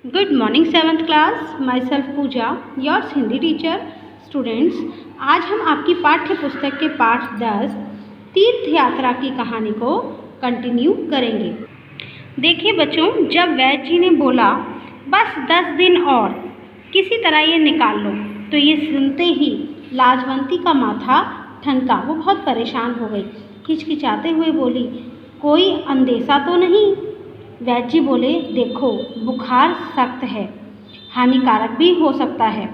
Good morning 7th class. Myself Pooja, yours Hindi teacher. Students, आज हम आपकी पाठ्य पुस्तक के पाठ 10 तीर्थ यात्रा की कहानी को कंटिन्यू करेंगे। देखिए बच्चों, जब वैद्य जी ने बोला बस 10 दिन और किसी तरह ये निकाल लो, तो ये सुनते ही लाजवंती का माथा ठनका। वो बहुत परेशान हो गई। हिचकिचाते हुए बोली, कोई अंदेशा तो नहीं? वैद्य जी बोले, देखो बुखार सख्त है, हानिकारक भी हो सकता है।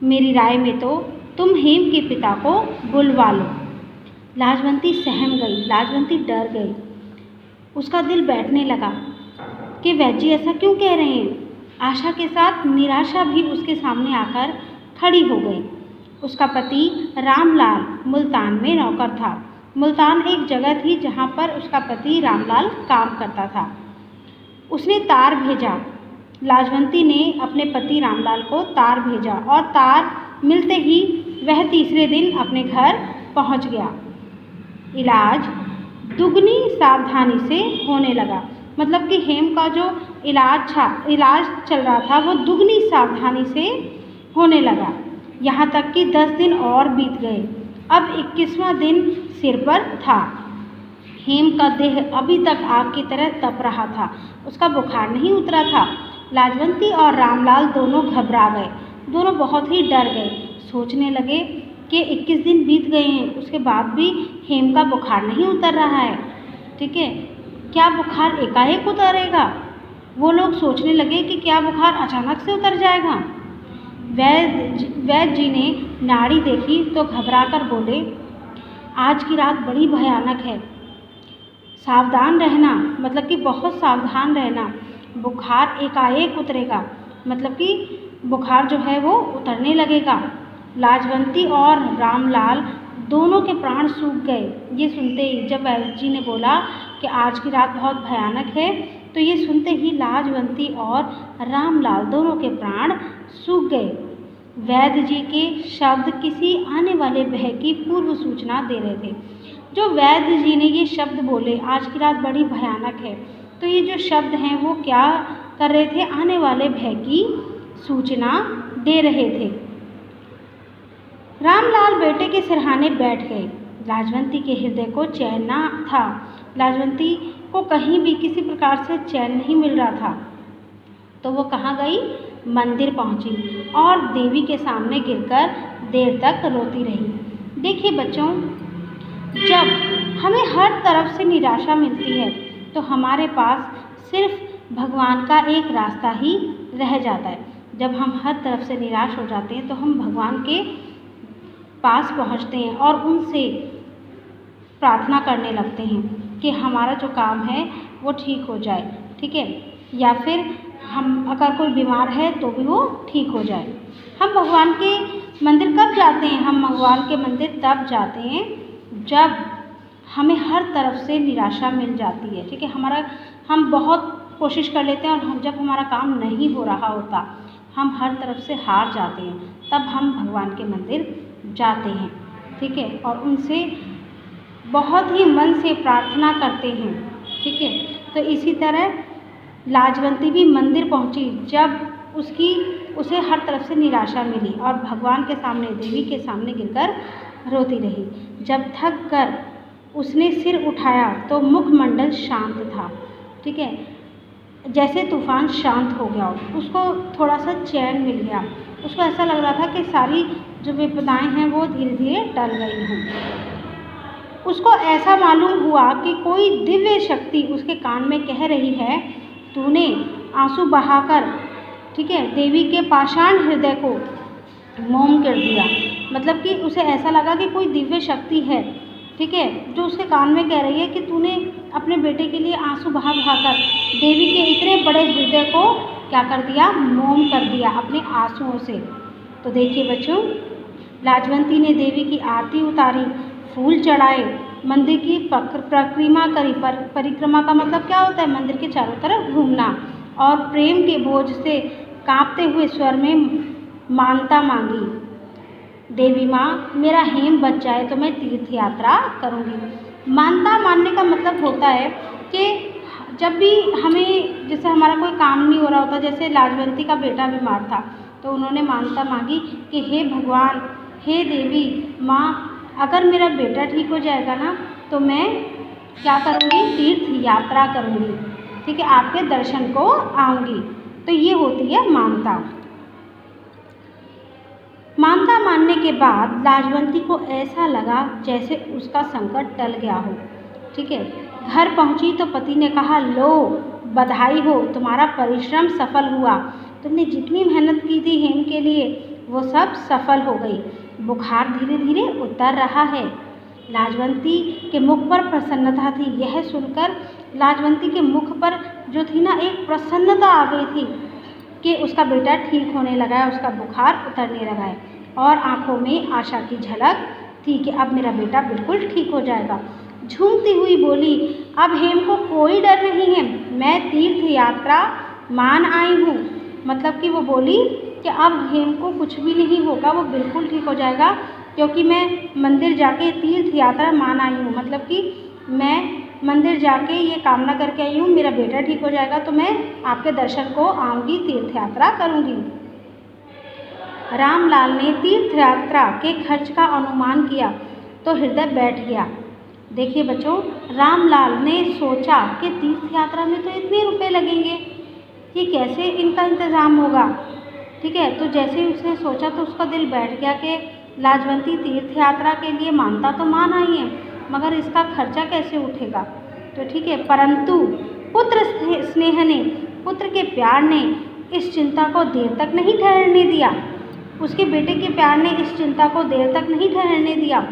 मेरी राय में तो तुम हेम के पिता को बुलवा लो। लाजवंती सहम गई, लाजवंती डर गई। उसका दिल बैठने लगा कि वैद्य जी ऐसा क्यों कह रहे हैं। आशा के साथ निराशा भी उसके सामने आकर खड़ी हो गई। उसका पति रामलाल मुल्तान में नौकर था। मुल्तान एक जगह थी जहाँ पर उसका पति रामलाल काम करता था। उसने तार भेजा। लाजवंती ने अपने पति रामलाल को तार भेजा और तार मिलते ही वह तीसरे दिन अपने घर पहुंच गया। इलाज दुगनी सावधानी से होने लगा। मतलब कि हेम का जो इलाज चल रहा था वो दुगनी सावधानी से होने लगा। यहाँ तक कि 10 दिन और बीत गए। अब 21वां दिन सिर पर था। हेम का देह अभी तक आग की तरह तप रहा था। उसका बुखार नहीं उतरा था। लाजवंती और रामलाल दोनों घबरा गए। दोनों बहुत ही डर गए। सोचने लगे कि 21 दिन बीत गए हैं, उसके बाद भी हेम का बुखार नहीं उतर रहा है। ठीक है, क्या बुखार एकाएक उतरेगा? वो लोग सोचने लगे कि क्या बुखार अचानक से उतर जाएगा। वैद्य जी ने नाड़ी देखी तो घबराकर बोले, आज की रात बड़ी भयानक है, सावधान रहना। मतलब कि बहुत सावधान रहना। बुखार एकाएक उतरेगा, मतलब कि बुखार जो है वो उतरने लगेगा। लाजवंती और रामलाल दोनों के प्राण सूख गए। ये सुनते ही, जब वैद्य जी ने बोला कि आज की रात बहुत भयानक है, तो ये सुनते ही लाजवंती और रामलाल दोनों के प्राण सूख गए। वैद्य जी के शब्द किसी आने वाले भय की पूर्व सूचना दे रहे थे। जो वैद्य जी ने ये शब्द बोले, आज की रात बड़ी भयानक है, तो ये जो शब्द हैं वो क्या कर रहे थे? आने वाले भय की सूचना दे रहे थे। रामलाल बेटे के सिरहाने बैठ गए। लाजवंती के हृदय को चैन न था। लाजवंती को कहीं भी किसी प्रकार से चैन नहीं मिल रहा था। तो वो कहाँ गई? मंदिर पहुंची और देवी के सामने गिरकर देर तक रोती रही। देखिए बच्चों, जब हमें हर तरफ से निराशा मिलती है तो हमारे पास सिर्फ भगवान का एक रास्ता ही रह जाता है। जब हम हर तरफ से निराश हो जाते हैं तो हम भगवान के पास पहुंचते हैं और उनसे प्रार्थना करने लगते हैं कि हमारा जो काम है वो ठीक हो जाए। ठीक है, या फिर हम अगर कोई बीमार है तो भी वो ठीक हो जाए। हम भगवान के मंदिर कब जाते हैं? हम भगवान के मंदिर तब जाते हैं जब हमें हर तरफ से निराशा मिल जाती है। ठीक है, हम बहुत कोशिश कर लेते हैं और जब हमारा काम नहीं हो रहा होता, हम हर तरफ से हार जाते हैं, तब हम भगवान के मंदिर जाते हैं। ठीक है, और उनसे बहुत ही मन से प्रार्थना करते हैं। ठीक है, तो इसी तरह लाजवंती भी मंदिर पहुंची जब उसे हर तरफ से निराशा मिली और भगवान के सामने, देवी के सामने गिरकर रोती रही। जब थक कर उसने सिर उठाया तो मुखमंडल शांत था। ठीक है, जैसे तूफान शांत हो गया, उसको थोड़ा सा चैन मिल गया। उसको ऐसा लग रहा था कि सारी जो विपदाएं हैं वो धीरे धीरे टल गई हैं। उसको ऐसा मालूम हुआ कि कोई दिव्य शक्ति उसके कान में कह रही है, तूने आंसू बहाकर, ठीक है, देवी के पाषाण हृदय को मौन कर दिया। मतलब कि उसे ऐसा लगा कि कोई दिव्य शक्ति है, ठीक है, जो उसके कान में कह रही है कि तूने अपने बेटे के लिए आंसू बहा बहाकर देवी के इतने बड़े हृदय को क्या कर दिया? मौन कर दिया अपने आंसुओं से। तो देखिए बच्चों, लाजवंती ने देवी की आरती उतारी, फूल चढ़ाए, मंदिर की परिक्रमा करी। परिक्रमा का मतलब क्या होता है? मंदिर के चारों तरफ घूमना। और प्रेम के बोझ से कांपते हुए स्वर में मानता मांगी, देवी माँ, मेरा हेम बच जाए तो मैं तीर्थ यात्रा करूँगी। मानता मानने का मतलब होता है कि जब भी हमें जैसे हमारा कोई काम नहीं हो रहा होता, जैसे लाजवंती का बेटा बीमार था तो उन्होंने मानता मांगी कि हे भगवान, हे देवी माँ, अगर मेरा बेटा ठीक हो जाएगा ना तो मैं क्या करूँगी, तीर्थ यात्रा करूँगी, ठीक है, आपके दर्शन को आऊँगी। तो ये होती है मानता। मानता मानने के बाद लाजवंती को ऐसा लगा जैसे उसका संकट टल गया हो, ठीक है। घर पहुंची तो पति ने कहा, लो बधाई हो, तुम्हारा परिश्रम सफल हुआ, तुमने जितनी मेहनत की थी हेम के लिए वो सब सफल हो गई, बुखार धीरे धीरे उतर रहा है। लाजवंती के मुख पर प्रसन्नता थी। यह सुनकर लाजवंती के मुख पर जो थी ना एक प्रसन्नता आ गई थी कि उसका बेटा ठीक होने लगा है, उसका बुखार उतरने लगा है और आंखों में आशा की झलक थी कि अब मेरा बेटा बिल्कुल ठीक हो जाएगा। झूमती हुई बोली, अब हेम को कोई डर नहीं है, मैं तीर्थ यात्रा मान आई हूँ। मतलब कि वो बोली कि अब हेम को कुछ भी नहीं होगा, वो बिल्कुल ठीक हो जाएगा, क्योंकि मैं मंदिर जाके तीर्थ यात्रा मान आई हूँ। मतलब कि मैं मंदिर जाके ये कामना करके आई हूँ मेरा बेटा ठीक हो जाएगा तो मैं आपके दर्शन को आऊँगी, तीर्थ यात्रा करूँगी। रामलाल ने तीर्थ यात्रा के खर्च का अनुमान किया तो हृदय बैठ गया। देखिए बच्चों, रामलाल ने सोचा कि तीर्थ यात्रा में तो इतने रुपए लगेंगे, ये कैसे इनका इंतज़ाम होगा, ठीक है। तो जैसे ही उसने सोचा तो उसका दिल बैठ गया कि लाजवंती तीर्थ यात्रा के लिए मानता तो मान आई है, मगर इसका खर्चा कैसे उठेगा। तो ठीक है, परंतु पुत्र स्नेह ने, पुत्र के प्यार ने इस चिंता को देर तक नहीं ठहरने दिया। उसके बेटे के प्यार ने इस चिंता को देर तक नहीं ठहरने दिया।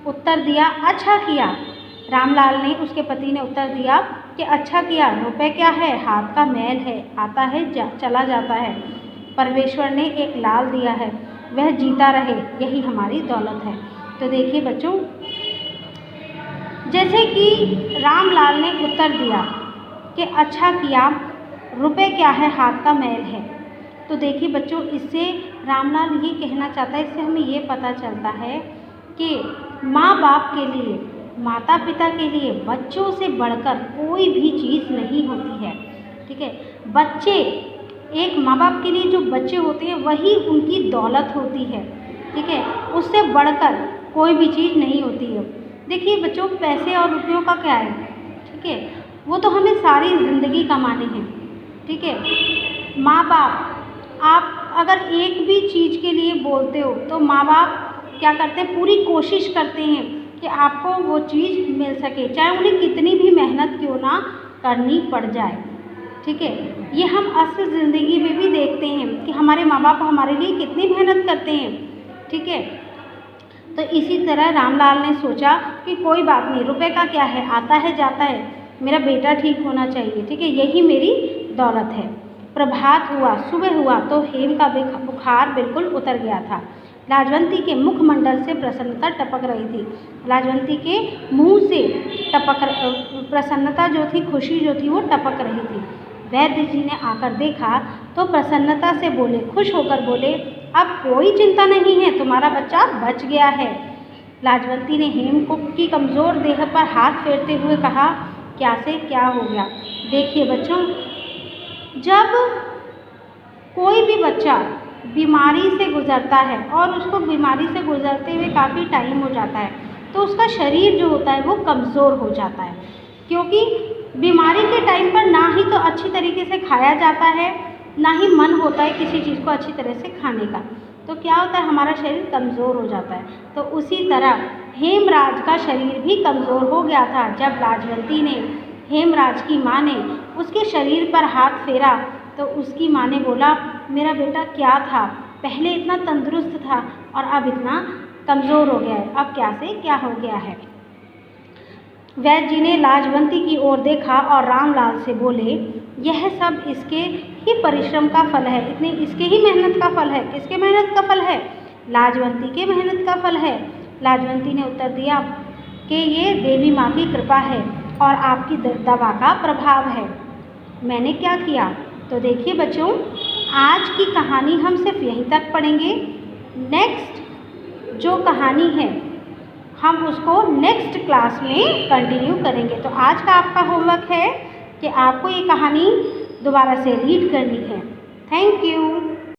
उत्तर दिया, अच्छा किया। रामलाल ने, उसके पति ने उत्तर दिया कि अच्छा किया, रुपए क्या है, हाथ का मैल है, आता है चला जाता है। परमेश्वर ने एक लाल दिया है, वह जीता रहे, यही हमारी दौलत है। तो देखिए बच्चों, जैसे कि रामलाल ने उत्तर दिया कि अच्छा किया, रुपए क्या है, हाथ का मैल है। तो देखिए बच्चों, इससे रामलाल ये कहना चाहता है, इससे हमें ये पता चलता है कि माँ बाप के लिए, माता पिता के लिए बच्चों से बढ़कर कोई भी चीज़ नहीं होती है, ठीक है। बच्चे, एक माँ बाप के लिए जो बच्चे होते हैं वही उनकी दौलत होती है, ठीक है, उससे बढ़कर कोई भी चीज़ नहीं होती है। देखिए बच्चों, पैसे और रुपयों का क्या है, ठीक है, वो तो हमें सारी ज़िंदगी कमाने हैं, ठीक है। माँ बाप, आप अगर एक भी चीज़ के लिए बोलते हो तो माँ बाप क्या करते हैं, पूरी कोशिश करते हैं कि आपको वो चीज़ मिल सके, चाहे उन्हें कितनी भी मेहनत क्यों ना करनी पड़ जाए, ठीक है। ये हम असल ज़िंदगी में भी देखते हैं कि हमारे माँ बाप हमारे लिए कितनी मेहनत करते हैं, ठीक है। तो इसी तरह रामलाल ने सोचा कि कोई बात नहीं, रुपए का क्या है, आता है जाता है, मेरा बेटा ठीक होना चाहिए, ठीक है, यही मेरी दौलत है। प्रभात हुआ, सुबह हुआ तो हेम का बुखार बिल्कुल उतर गया था। लाजवंती के मुखमंडल से प्रसन्नता टपक रही थी। लाजवंती के मुंह से प्रसन्नता जो थी, खुशी जो थी वो टपक रही थी। वैद्य जी ने आकर देखा तो प्रसन्नता से बोले, खुश होकर बोले, अब कोई चिंता नहीं है, तुम्हारा बच्चा बच गया है। लाजवंती ने हेम को की कमज़ोर देह पर हाथ फेरते हुए कहा, क्या से क्या हो गया। देखिए बच्चों, जब कोई भी बच्चा बीमारी से गुज़रता है और उसको बीमारी से गुज़रते हुए काफ़ी टाइम हो जाता है तो उसका शरीर जो होता है वो कमज़ोर हो जाता है, क्योंकि बीमारी के टाइम पर ना ही तो अच्छी तरीके से खाया जाता है, ना ही मन होता है किसी चीज़ को अच्छी तरह से खाने का, तो क्या होता है, हमारा शरीर कमज़ोर हो जाता है। तो उसी तरह हेमराज का शरीर भी कमज़ोर हो गया था। जब लाजवंती ने, हेमराज की माँ ने उसके शरीर पर हाथ फेरा तो उसकी माँ ने बोला, मेरा बेटा क्या था, पहले इतना तंदुरुस्त था और अब इतना कमज़ोर हो गया है, अब क्या से क्या हो गया है। वैद्य जी ने लाजवंती की ओर देखा और रामलाल से बोले, यह सब इसके ही परिश्रम का फल है, इतनी इसके ही मेहनत का फल है। किसके मेहनत का फल है? लाजवंती के मेहनत का फल है। लाजवंती ने उत्तर दिया कि ये देवी माँ की कृपा है और आपकी दवा का प्रभाव है। मैंने क्या किया? तो देखिए बच्चों, आज की कहानी हम सिर्फ यहीं तक पढ़ेंगे। नेक्स्ट जो कहानी है हम उसको नेक्स्ट क्लास में कंटिन्यू करेंगे। तो आज का आपका होमवर्क है कि आपको ये कहानी दोबारा से रीड करनी है। Thank you.